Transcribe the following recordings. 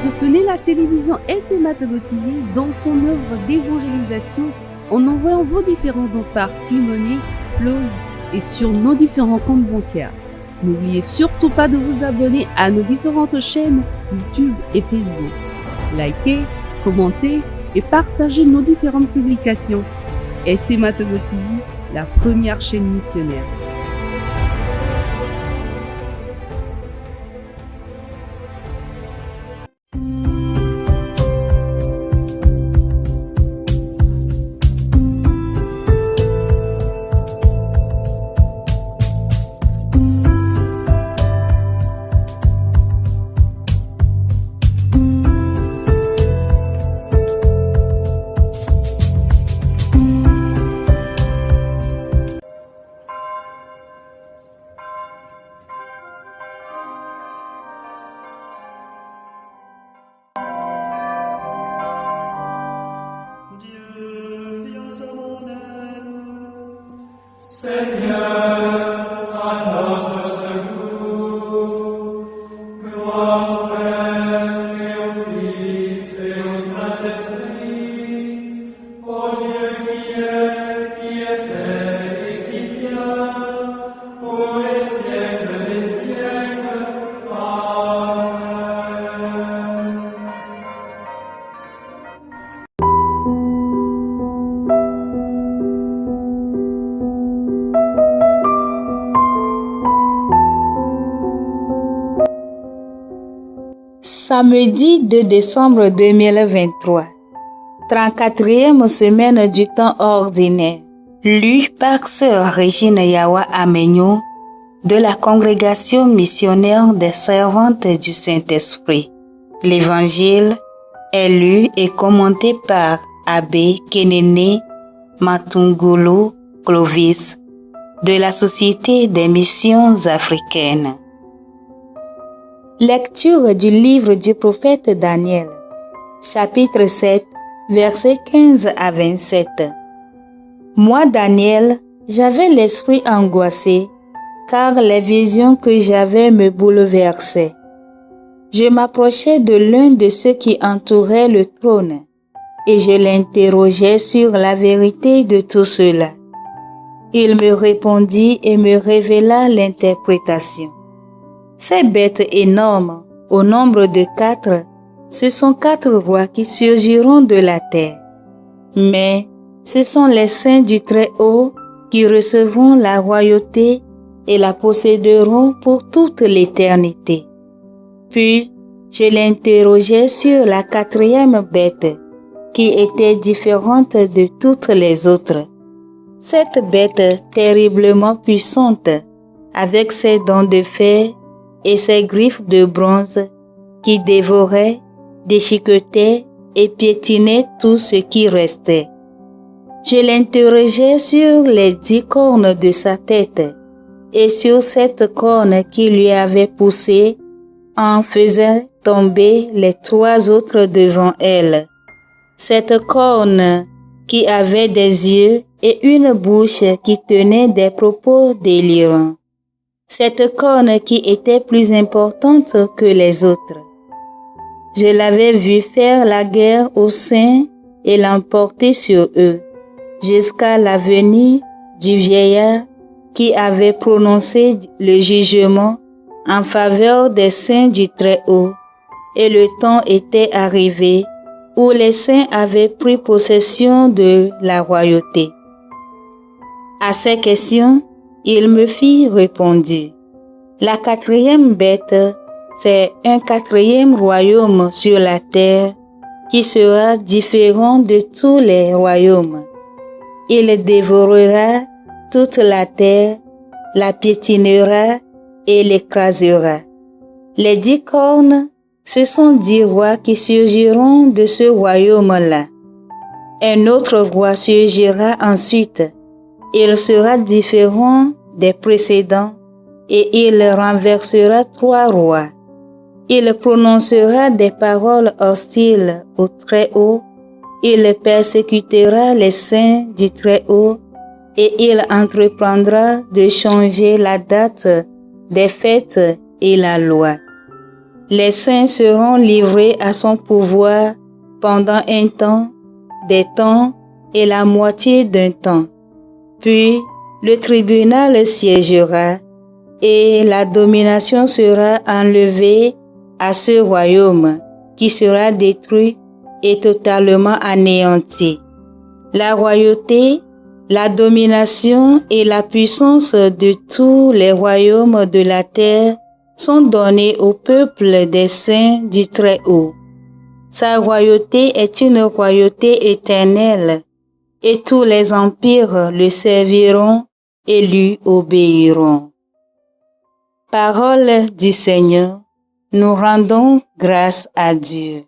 Soutenez la télévision SMA TV dans son œuvre d'évangélisation en envoyant vos différents dons par T-Money, Flows et sur nos différents comptes bancaires. N'oubliez surtout pas de vous abonner à nos différentes chaînes YouTube et Facebook. Likez, commentez et partagez nos différentes publications. SMA TV, la première chaîne missionnaire. Samedi 2 décembre 2023, 34e semaine du temps ordinaire, lu par Sœur Régine Yawa Amenyo de la Congrégation missionnaire des servantes du Saint-Esprit. L'Évangile est lu et commenté par Abbé Kenene Matungulu Clovis de la Société des missions africaines. Lecture du livre du prophète Daniel, chapitre 7, versets 15 à 27. Moi, Daniel, j'avais l'esprit angoissé, car les visions que j'avais me bouleversaient. Je m'approchai de l'un de ceux qui entouraient le trône, et je l'interrogeai sur la vérité de tout cela. Il me répondit et me révéla l'interprétation. Ces bêtes énormes, au nombre de 4, ce sont 4 rois qui surgiront de la terre. Mais ce sont les saints du Très-Haut qui recevront la royauté et la posséderont pour toute l'éternité. Puis, je l'interrogeai sur la 4e bête, qui était différente de toutes les autres. Cette bête terriblement puissante, avec ses dents de fer et ses griffes de bronze, qui dévoraient, déchiquetaient et piétinaient tout ce qui restait. Je l'interrogeai sur les 10 cornes de sa tête et sur cette corne qui lui avait poussé en faisant tomber les 3 autres devant elle. Cette corne qui avait des yeux et une bouche qui tenait des propos délirants. Cette corne qui était plus importante que les autres. Je l'avais vu faire la guerre aux saints et l'emporter sur eux, jusqu'à la venue du vieillard qui avait prononcé le jugement en faveur des saints du Très-Haut, et le temps était arrivé où les saints avaient pris possession de la royauté. À ces questions, il me fit répondre. La 4e bête, c'est un 4e royaume sur la terre qui sera différent de tous les royaumes. Il dévorera toute la terre, la piétinera et l'écrasera. Les 10 cornes, ce sont 10 rois qui surgiront de ce royaume-là. Un autre roi surgira ensuite. Il sera différent des précédents et il renversera 3 rois. Il prononcera des paroles hostiles au Très-Haut. Il persécutera les saints du Très-Haut et il entreprendra de changer la date des fêtes et la loi. Les saints seront livrés à son pouvoir pendant un temps, des temps et la moitié d'un temps. Puis, le tribunal siégera et la domination sera enlevée à ce royaume qui sera détruit et totalement anéanti. La royauté, la domination et la puissance de tous les royaumes de la terre sont donnés au peuple des saints du Très-Haut. Sa royauté est une royauté éternelle et tous les empires le serviront et lui obéiront. Parole du Seigneur, nous rendons grâce à Dieu.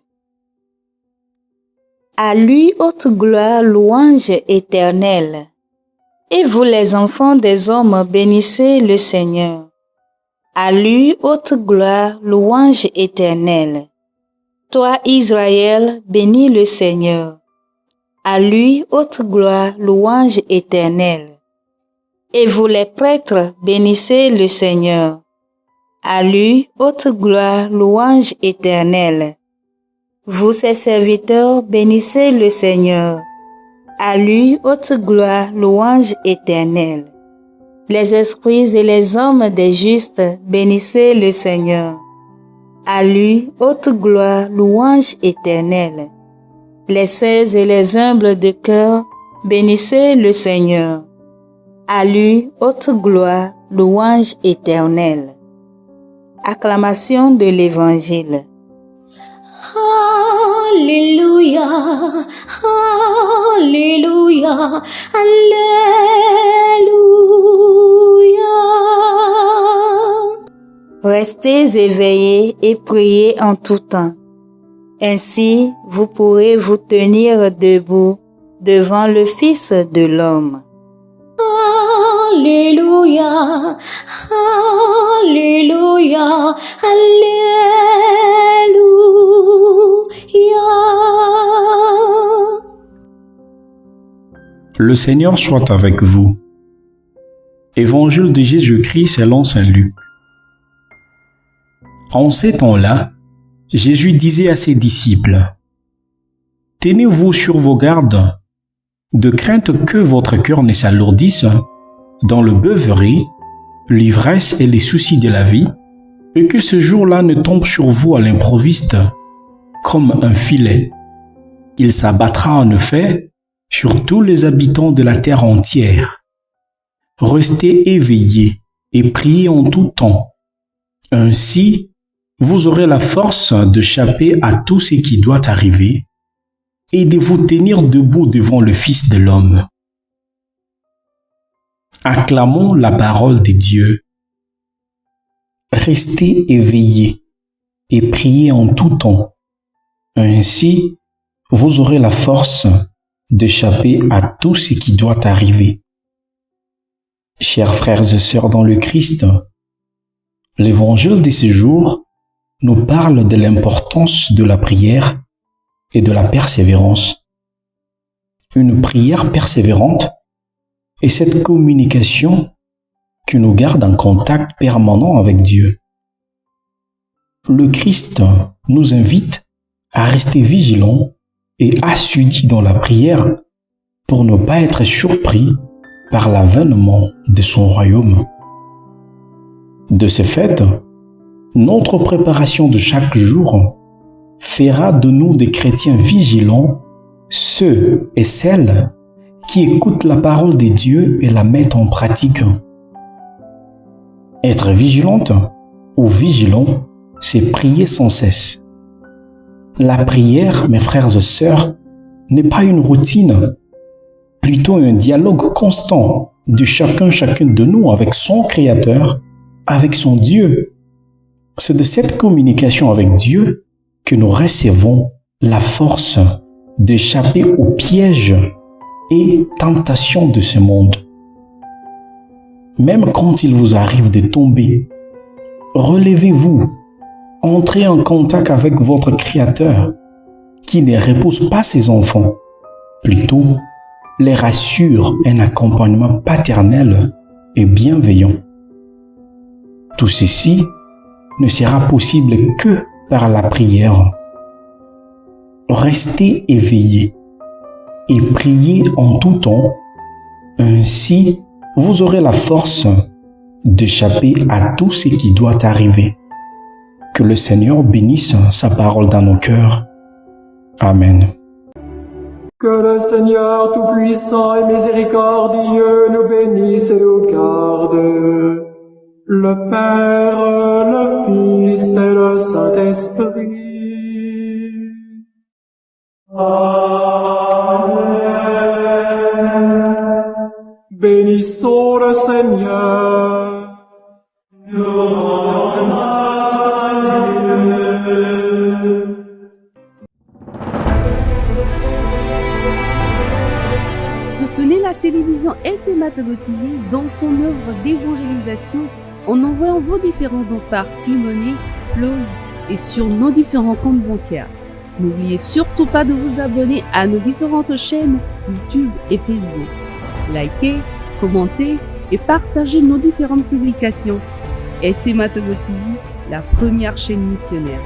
À lui haute gloire, louange éternelle. Et vous les enfants des hommes, bénissez le Seigneur. À lui haute gloire, louange éternelle. Toi Israël, bénis le Seigneur. À lui haute gloire, louange éternelle. Et vous les prêtres, bénissez le Seigneur. À lui haute gloire, louange éternelle. Vous ses serviteurs, bénissez le Seigneur. À lui haute gloire, louange éternelle. Les esprits et les hommes des justes, bénissez le Seigneur. À lui haute gloire, louange éternelle. Les saints et les humbles de cœur, bénissez le Seigneur. À lui haute gloire, louange éternelle. Acclamation de l'Évangile. Alléluia, Alléluia, Alléluia. Restez éveillés et priez en tout temps. Ainsi, vous pourrez vous tenir debout devant le Fils de l'homme. Alléluia, Alléluia, Alléluia. Le Seigneur soit avec vous. Évangile de Jésus-Christ selon saint Luc. En ces temps-là, Jésus disait à ses disciples, « Tenez-vous sur vos gardes, de crainte que votre cœur ne s'alourdisse dans le beuverie, l'ivresse et les soucis de la vie, et que ce jour-là ne tombe sur vous à l'improviste comme un filet. Il s'abattra en effet sur tous les habitants de la terre entière. Restez éveillés et priez en tout temps. Ainsi, vous aurez la force d'échapper à tout ce qui doit arriver et de vous tenir debout devant le Fils de l'homme. » Acclamons la parole de Dieu. Restez éveillés et priez en tout temps. Ainsi, vous aurez la force d'échapper à tout ce qui doit arriver. Chers frères et sœurs dans le Christ, l'évangile de ce jour nous parle de l'importance de la prière et de la persévérance. Une prière persévérante est cette communication qui nous garde en contact permanent avec Dieu. Le Christ nous invite à rester vigilants et assidus dans la prière pour ne pas être surpris par l'avènement de son royaume. De ce fait, notre préparation de chaque jour fera de nous des chrétiens vigilants, ceux et celles qui écoutent la parole de Dieu et la mettent en pratique. Être vigilante ou vigilant, c'est prier sans cesse. La prière, mes frères et sœurs, n'est pas une routine, plutôt un dialogue constant de chacune de nous avec son Créateur, avec son Dieu. C'est de cette communication avec Dieu que nous recevons la force d'échapper aux pièges et tentations de ce monde. Même quand il vous arrive de tomber, relevez-vous, entrez en contact avec votre Créateur qui ne repousse pas ses enfants, plutôt les rassure un accompagnement paternel et bienveillant. Tout ceci ne sera possible que par la prière. Restez éveillés et priez en tout temps, ainsi vous aurez la force d'échapper à tout ce qui doit arriver. Que le Seigneur bénisse sa parole dans nos cœurs. Amen. Que le Seigneur Tout-Puissant et Miséricordieux nous bénisse et nous garde, le Père, le Fils et le Saint-Esprit. Amen. Bénissons le Seigneur. Nous rendons grâce à Dieu. Soutenez la télévision SMA TV dans son œuvre d'évangélisation en envoyant vos différents dons par Timoney, Flows et sur nos différents comptes bancaires. N'oubliez surtout pas de vous abonner à nos différentes chaînes YouTube et Facebook. Likez, commentez et partagez nos différentes publications. SMA TV, la première chaîne missionnaire.